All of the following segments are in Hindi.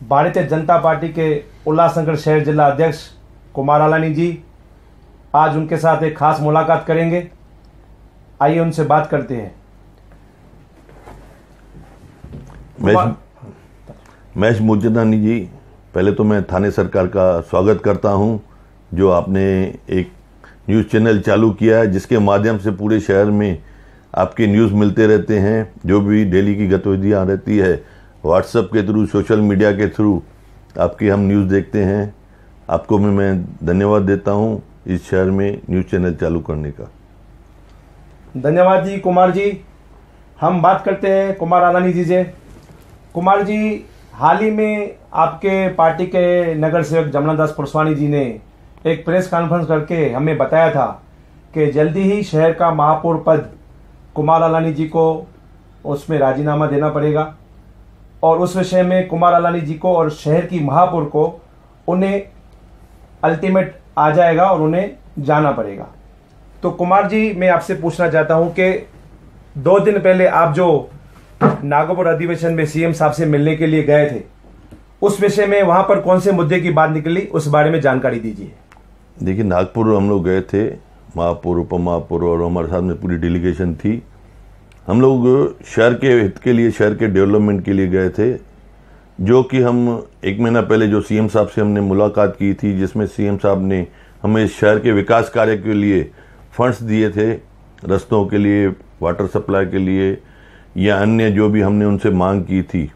भारतीय जनता पार्टी के उल्लासनगर शहर जिला अध्यक्ष कुमार आलानी जी आज उनके साथ एक खास मुलाकात करेंगे। आइए उनसे बात करते हैं। महेश मूलचंदानी जी, पहले तो मैं थाने सरकार का स्वागत करता हूं, जो आपने एक न्यूज़ चैनल चालू किया है जिसके माध्यम से पूरे शहर में आपके न्यूज़ मिलते रहते हैं। जो भी डेली की गतिविधियां रहती है व्हाट्सएप के थ्रू, सोशल मीडिया के थ्रू आपकी हम न्यूज़ देखते हैं। आपको मैं धन्यवाद देता हूं इस शहर में न्यूज़ चैनल चालू करने का। धन्यवाद जी कुमार जी। हम बात करते हैं कुमार आलानी जी से। कुमार जी, हाल ही में आपके पार्टी के नगर सेवक जमना दास पुरस्वानी जी ने एक प्रेस कॉन्फ्रेंस करके हमें बताया था कि जल्दी ही शहर का महापौर पद कुमार आलानी जी को उसमें राजीनामा देना पड़ेगा और उस विषय में कुमार आलानी जी को और शहर की महापौर को उन्हें अल्टीमेट आ जाएगा और उन्हें जाना पड़ेगा। तो कुमार जी, मैं आपसे पूछना चाहता हूं कि 2 दिन पहले आप जो नागौर अधिवेशन में सीएम साहब से मिलने के लिए गए थे, उस विषय में वहां पर कौन से मुद्दे की बात निकली, उस बारे में जानकारी दीजिए। देखिए, नागपुर हम लोग गए थे, महापौर, उप महापौर और हमारे साथ में पूरी डेलीगेशन थी। हम लोग शहर के हित के लिए, शहर के डेवलपमेंट के लिए गए थे, जो कि हम 1 महीना पहले जो सीएम साहब से हमने मुलाकात की थी, जिसमें सीएम साहब ने हमें शहर के विकास कार्य के लिए फंड्स दिए थे, रस्तों के लिए, वाटर सप्लाई के लिए या अन्य जो भी हमने उनसे मांग की थी,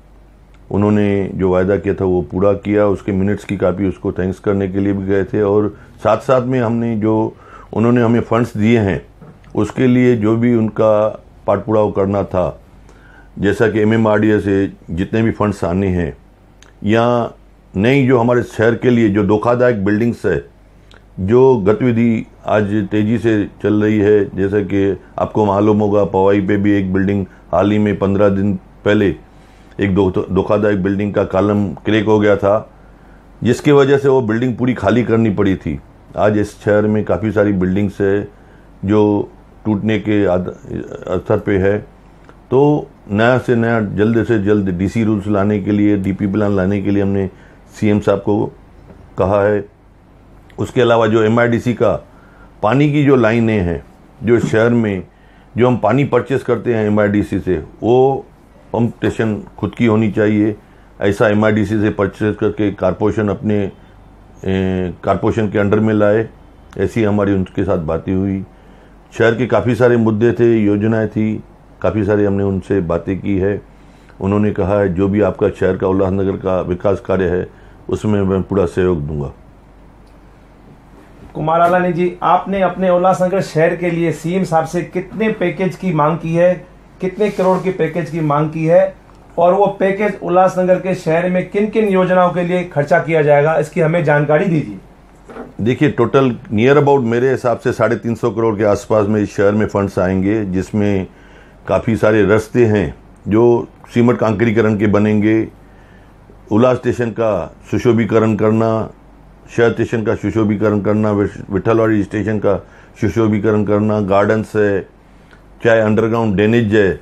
उन्होंने जो वायदा किया था वो पूरा किया। उसके मिनट्स की कापी उसको थैंक्स करने के लिए भी गए थे और साथ साथ में हमने जो उन्होंने हमें फंड्स दिए हैं उसके लिए जो भी उनका पाठ पुराव करना था, जैसा कि MMRDA से जितने भी फंड्स आने हैं या नई जो हमारे शहर के लिए जो धोखादायक बिल्डिंग्स है, जो गतिविधि आज तेज़ी से चल रही है, जैसे कि आपको मालूम होगा पवाई पे भी एक बिल्डिंग हाल ही में 15 दिन पहले एक धोखादायक बिल्डिंग का कॉलम क्रैक हो गया था, जिसकी वजह से वो बिल्डिंग पूरी खाली करनी पड़ी थी। आज इस शहर में काफ़ी सारी बिल्डिंग्स है जो टूटने के स्तर पे है। तो नया से नया, जल्द से जल्द DC रूल्स लाने के लिए, DP प्लान लाने के लिए हमने CM साहब को कहा है। उसके अलावा जो MIDC का पानी की जो लाइनें हैं, जो शहर में जो हम पानी परचेस करते हैं MIDC से, वो पंप स्टेशन खुद की होनी चाहिए। ऐसा MIDC से परचेस करके कारपोरेशन अपने कारपोरेशन के अंडर में लाए। ऐसी हमारी उनके साथ बातें हुई। शहर के काफ़ी सारे मुद्दे थे, योजनाएं थी, काफ़ी सारी हमने उनसे बातें की है। उन्होंने कहा है जो भी आपका शहर का, उल्लासनगर का विकास कार्य है उसमें मैं पूरा सहयोग दूंगा। कुमार आलानी जी, आपने अपने उल्लासनगर शहर के लिए सीएम साहब से कितने पैकेज की मांग की है, कितने करोड़ के पैकेज की मांग की है और वो पैकेज उल्लासनगर के शहर में किन किन योजनाओं के लिए खर्चा किया जाएगा, इसकी हमें जानकारी दीजिए। देखिए, टोटल नियर अबाउट मेरे हिसाब से 350 करोड़ के आसपास में इस शहर में फंड्स आएंगे, जिसमें काफ़ी सारे रास्ते हैं जो सीमेंट कांक्रीकरण के बनेंगे, उल्लास स्टेशन का सुशोभीकरण करना, शहर स्टेशन का सुशोभीकरण करना, विठलवाड़ी स्टेशन का सुशोभीकरण करना, गार्डन्स है, चाहे अंडरग्राउंड ड्रेनेज है,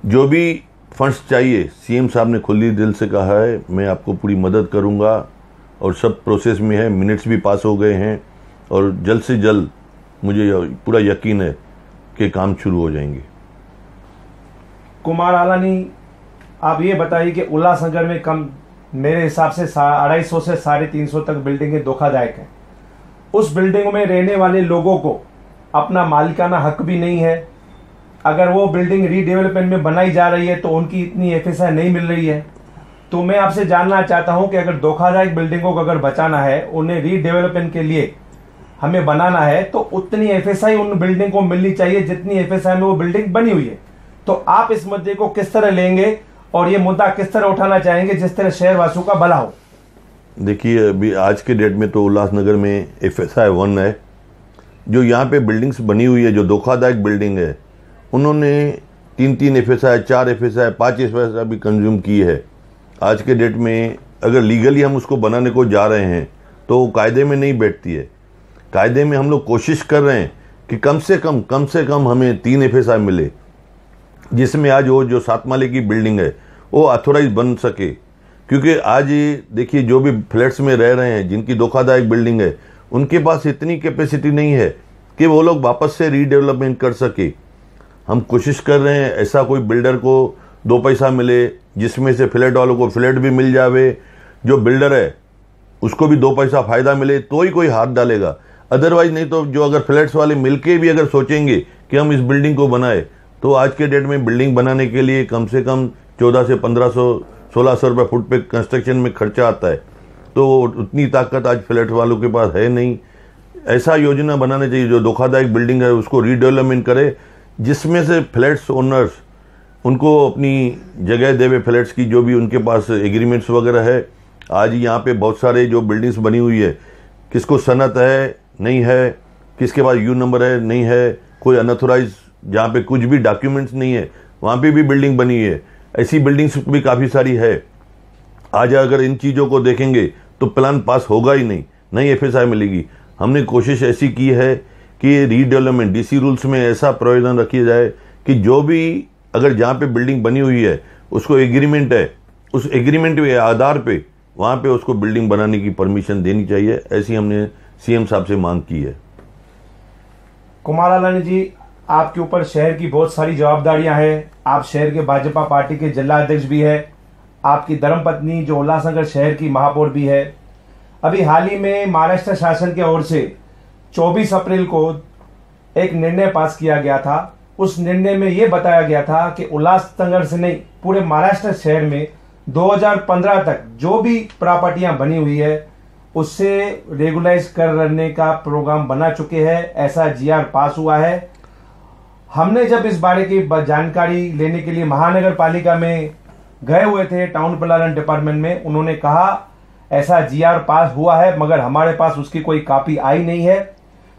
जो भी फंड्स चाहिए सीएम साहब ने खुली दिल से कहा है मैं आपको पूरी मदद करूंगा और सब प्रोसेस में है। मिनट्स भी पास हो गए हैं और जल्द से जल्द मुझे पूरा यकीन है कि काम शुरू हो जाएंगे। कुमार आलानी, आप ये बताइए कि उल्लासनगर में कम मेरे हिसाब से 250 से 350 तक बिल्डिंगें धोखादायक हैं। उस बिल्डिंग में रहने वाले लोगों को अपना मालिकाना हक भी नहीं है। अगर वो बिल्डिंग रीडेवलपमेंट में बनाई जा रही है तो उनकी इतनी FSI नहीं मिल रही है। तो मैं आपसे जानना चाहता हूं कि अगर धोखादायक बिल्डिंगों को अगर बचाना है, उन्हें रीडेवलपमेंट के लिए हमें बनाना है, तो उतनी FSI उन बिल्डिंग को मिलनी चाहिए जितनी FSI में वो बिल्डिंग बनी हुई है। तो आप इस मुद्दे को किस तरह लेंगे और ये मुद्दा किस तरह उठाना चाहेंगे जिस तरह शहरवासियों का भला हो? देखिए, अभी आज के डेट में तो उल्लासनगर में FSI 1 है। जो यहाँ पे बिल्डिंग्स बनी हुई है, जो धोखादायक बिल्डिंग है, उन्होंने 3 FSI, 4 FSI, 5 FSI भी कंज्यूम की है। आज के डेट में अगर लीगली हम उसको बनाने को जा रहे हैं तो कायदे में नहीं बैठती है। कायदे में हम लोग कोशिश कर रहे हैं कि कम से कम हमें 3 FSI मिले, जिसमें आज वो जो 7 माले की बिल्डिंग है वो ऑथोराइज बन सके, क्योंकि आज ये देखिए जो भी फ्लैट्स में रह रहे हैं, जिनकी धोखादायक बिल्डिंग है, उनके पास इतनी कैपेसिटी नहीं है कि वो लोग वापस से रीडेवलपमेंट कर सके। हम कोशिश कर रहे हैं ऐसा कोई बिल्डर को 2 पैसा मिले, जिसमें से फ्लैट वालों को फ्लैट भी मिल जावे, जो बिल्डर है उसको भी 2 पैसा फायदा मिले, तो ही कोई हाथ डालेगा। अदरवाइज नहीं तो जो अगर फ्लैट्स वाले मिलके भी अगर सोचेंगे कि हम इस बिल्डिंग को बनाए, तो आज के डेट में बिल्डिंग बनाने के लिए कम से कम 1400 से 1500 1600 रुपये फुट पे कंस्ट्रक्शन में खर्चा आता है। तो उतनी ताकत आज फ्लैट वालों के पास है नहीं। ऐसा योजना बनाना चाहिए जो धोखादायक बिल्डिंग है उसको रीडेवलपमेंट करे, जिसमें से फ्लैट्स ओनर्स उनको अपनी जगह देवे, फ्लैट्स की जो भी उनके पास एग्रीमेंट्स वगैरह है। आज यहाँ पे बहुत सारे जो बिल्डिंग्स बनी हुई है, किसको सनत है नहीं है, किसके पास यू नंबर है नहीं है, कोई अनऑथोराइज जहाँ पे कुछ भी डॉक्यूमेंट्स नहीं है वहाँ पे भी बिल्डिंग बनी है। ऐसी बिल्डिंग्स भी काफ़ी सारी है। आज अगर इन चीज़ों को देखेंगे तो प्लान पास होगा ही नहीं, नई FSI मिलेगी। हमने कोशिश ऐसी की है कि रीडेवलपमेंट DC रूल्स में ऐसा प्रावधान रखिया जाए कि जो भी अगर जहाँ पे बिल्डिंग बनी हुई है उसको एग्रीमेंट है, उस एग्रीमेंट के आधार पे वहाँ पे उसको बिल्डिंग बनाने की परमिशन देनी चाहिए। ऐसी हमने CM साहब से मांग की है। कुमार आलानी जी, आपके ऊपर शहर की बहुत सारी जवाबदारियां हैं। आप शहर के भाजपा पार्टी के जिला अध्यक्ष भी है, आपकी धर्मपत्नी जो उल्लासनगर शहर की महापौर भी है। अभी हाल ही में महाराष्ट्र शासन की ओर से 24 अप्रैल को एक निर्णय पास किया गया था। उस निर्णय में यह बताया गया था कि उल्लासनगर से नहीं, पूरे महाराष्ट्र शहर में 2015 तक जो भी प्रॉपर्टियां बनी हुई है उससे रेगुलाइज करने का प्रोग्राम बना चुके हैं। ऐसा GR पास हुआ है। हमने जब इस बारे की जानकारी लेने के लिए महानगर पालिका में गए हुए थे, टाउन प्लानिंग डिपार्टमेंट में, उन्होंने कहा ऐसा GR पास हुआ है मगर हमारे पास उसकी कोई कॉपी आई नहीं है।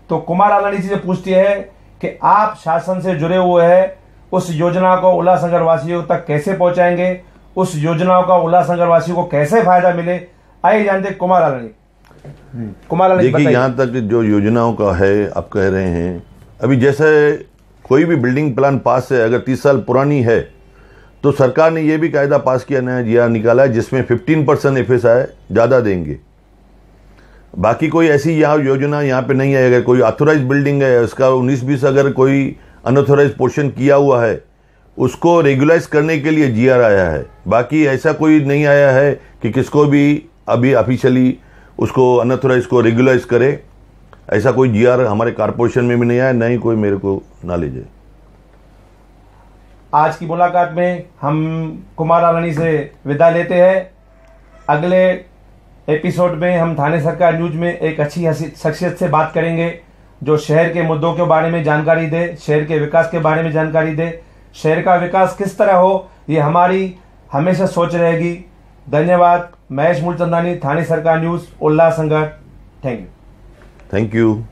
तो कुमार आलानी जी से पूछते हैं कि आप शासन से जुड़े हुए हैं, उस योजना को उल्लासनगर वासियों तक कैसे पहुंचाएंगे, उस योजनाओं का उल्लासनगर वासियों को कैसे फायदा मिले, आइए जानते कुमार आलानी। देखिए, यहाँ तक जो योजनाओं का है आप कह रहे हैं, अभी जैसे कोई भी बिल्डिंग प्लान पास है अगर 30 साल पुरानी है तो सरकार ने ये भी कायदा पास किया, नया GR निकाला है जिसमें 15% FSI ज़्यादा देंगे। बाकी कोई ऐसी यहाँ योजना यहाँ पे नहीं है। अगर कोई ऑथोराइज बिल्डिंग है उसका 19-20 अगर कोई अनऑथोराइज पोर्शन किया हुआ है उसको रेगुलाइज करने के लिए GR आया है। बाकी ऐसा कोई नहीं आया है कि किसको भी अभी ऑफिशियली उसको अनऑथोराइज को रेगुलाइज करे। ऐसा कोई GR हमारे कारपोरेशन में भी नहीं आया, नहीं कोई मेरे को नॉलेज है। आज की मुलाकात में हम कुमार आलानी से विदा लेते हैं। अगले एपिसोड में हम थाने सरकार न्यूज में एक अच्छी शख्सियत से बात करेंगे जो शहर के मुद्दों के बारे में जानकारी दे, शहर के विकास के बारे में जानकारी दे। शहर का विकास किस तरह हो ये हमारी हमेशा सोच रहेगी। धन्यवाद। महेश मूलचंदानी, थाने सरकार न्यूज, उल्लासनगर। Thank you.